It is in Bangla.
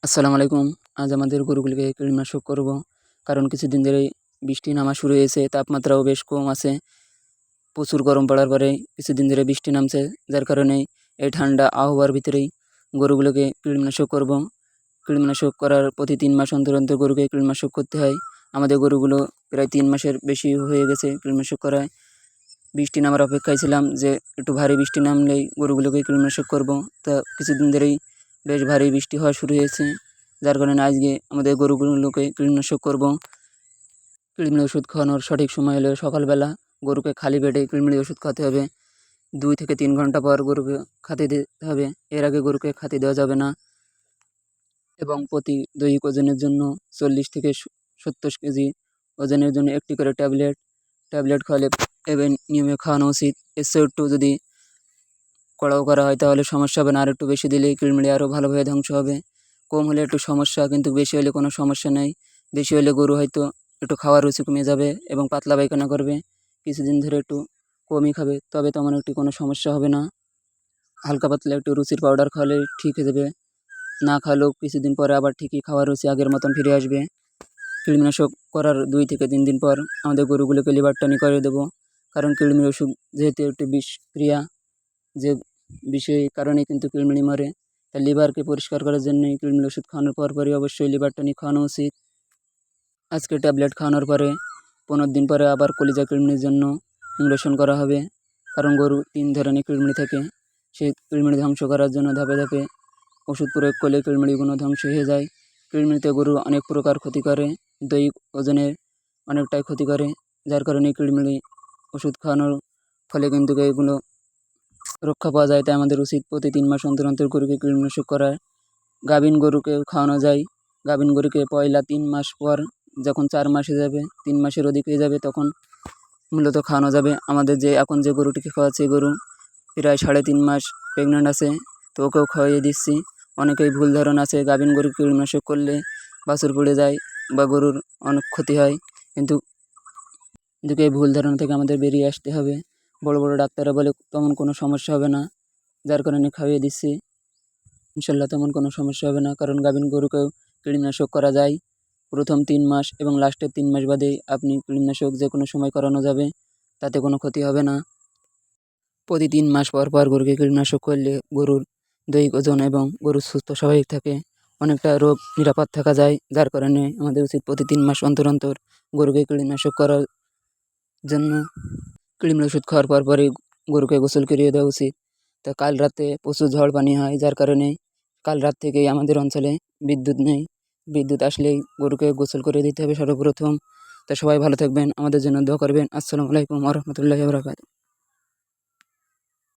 আসসালামু আলাইকুম। আজ আমাদের গরুগুলিকে কীটনাশক করব। কারণ কিছুদিন ধরেই বৃষ্টি নামা শুরু হয়েছে, তাপমাত্রাও বেশ কম আছে। প্রচুর গরম পড়ার পরে কিছুদিন ধরে বৃষ্টি নামছে, যার কারণে এই ঠান্ডা আবহাওয়ার ভিতরেই গরুগুলোকে কীটনাশক করব। কীটনাশক করার প্রতি ৩ মাস অন্তর অন্তর গরুকে কীটনাশক করতে হয়। আমাদের গরুগুলো প্রায় ৩ মাসের বেশি হয়ে গেছে কীটনাশক করায়। বৃষ্টি নামার অপেক্ষায় ছিলাম যে একটু ভারী বৃষ্টি নামলেই গরুগুলোকে কীটনাশক করব। তা কিছুদিন ধরেই বেশ ভারী বৃষ্টি হওয়া শুরু হয়েছে, যার কারণে আজকে আমাদের গরুগুলোকে কীটনাশক করব। কৃমি ওষুধ খাওয়ানোর সঠিক সময় হলো সকালবেলা। গরুকে খালি পেটে কৃমি ওষুধ খাওয়াতে হবে। ২ থেকে ৩ ঘন্টা পর গরুকে খেতে দিতে হবে। এর আগে গরুকে খেতে দেওয়া যাবে না। এবং প্রতি দৈহিক ওজনের জন্য ৪০ থেকে ৭০ কেজি ওজনের জন্য একটি করে ট্যাবলেট খাওয়ালে এবং নিয়মে খাওয়ানো উচিত। এর চেয়েও একটু যদি কড়াও করা হয় তাহলে সমস্যা হবে না। আর একটু বেশি দিলেই কৃমি আরও ভালোভাবে ধ্বংস হবে। কম হলে একটু সমস্যা, কিন্তু বেশি হলে কোনো সমস্যা নেই। বেশি হলে গরু হয়তো একটু খাওয়ার রুচি কমে যাবে এবং পাতলা পায়খানা করবে। কিছুদিন ধরে একটু কমই খাবে, তবে তেমন একটি কোনো সমস্যা হবে না। হালকা পাতলা একটু রুচির পাউডার খাওয়ালে ঠিক হয়ে যাবে। না খাওয়ালেও কিছুদিন পরে আবার ঠিকই খাওয়ার রুচি আগের মতন ফিরে আসবে। কীটনাশক করার ২ থেকে ৩ দিন পর আমাদের গরুগুলোকে লিভার টনিক করে দেবো। কারণ কৃমির ওষুধ যেহেতু একটি বিষক্রিয়া, যে বিষের কারণে কিন্তু কৃমি মরে। তাই লিভারকে পরিষ্কার করার জন্যই কৃমির ওষুধ খাওয়ানোর পরপরই অবশ্যই লিভার টনিক খাওয়ানো উচিত। আজকে ট্যাবলেট খাওয়ানোর পরে ১৫ দিন পরে আবার কলিজা কৃমির জন্য ইনজেকশন করা হবে। কারণ গরু ৩ ধরনের কৃমি থাকে। সেই কৃমি ধ্বংস করার জন্য ধাপে ধাপে ওষুধ প্রয়োগ করলে কৃমিগুলো ধ্বংস হয়ে যায়। কৃমিতে গরুর অনেক প্রকার ক্ষতি করে, দৈহিক ওজনের অনেকটাই ক্ষতি করে। যার কারণে কৃমি ওষুধ খাওয়ানোর ফলে কিন্তু এগুলো রক্ষা পাওয়া যায়। তাই আমাদের উচিত প্রতি ৩ মাস অন্তর অন্তর গরুকে কীটনাশক করা। গাভীন গরুকেও খাওয়ানো যায়। গাভীন গরুকে পয়লা ৩ মাস পর, যখন ৪ মাস হয়ে যাবে, ৩ মাসের অধিক হয়ে যাবে, তখন মূলত খাওয়ানো যাবে। আমাদের যে এখন যে গরুটিকে খাওয়াচ্ছি, গরু প্রায় ৩.৫ মাস প্রেগনেন্ট আছে, তো ওকেও খাওয়াইয়ে দিচ্ছি। অনেকেই ভুল ধারণা আছে গাভীন গরুকে কীটনাশক করলে বাছুর পড়ে যায় বা গরুর অনেক ক্ষতি হয়, কিন্তু এই ভুল ধারণা থেকে আমাদের বেরিয়ে আসতে হবে। বড় বড় ডাক্তাররা বলে তেমন কোনো সমস্যা হবে না, যার কারণে খাইয়ে দিচ্ছি। ইনশাল্লাহ তেমন কোনো সমস্যা হবে না, কারণ গাভীন গরুকেও কীটনাশক করা যায়। প্রথম ৩ মাস এবং লাস্টের ৩ মাস বাদে আপনি কীটনাশক যে কোনো সময় করানো যাবে, তাতে কোনো ক্ষতি হবে না। প্রতি ৩ মাস পর পর গরুকে কীটনাশক করলে গরুর দৈহিক ওজন এবং গরু সুস্থ স্বাভাবিক থাকে, অনেকটা রোগ নিরাপদ থাকা যায়। যার কারণে আমাদের উচিত প্রতি ৩ মাস অন্তর অন্তর গরুকে কীটনাশক করার জন্য কৃমি ওষুধ খাওয়ার পরই গরুকে গোসল করিয়ে দেওয়া উচিত। তা কাল রাতে প্রচুর ঝড় পানি হয়, যার কারণে কাল রাত থেকেই আমাদের অঞ্চলে বিদ্যুৎ নেই। বিদ্যুৎ আসলেই গরুকে গোসল করে দিতে হবে সর্বপ্রথম। তা সবাই ভালো থাকবেন, আমাদের জন্য দোয়া করবেন। আসসালামু আলাইকুম ওয়া রাহমাতুল্লাহি ওয়া বারাকাতুহু।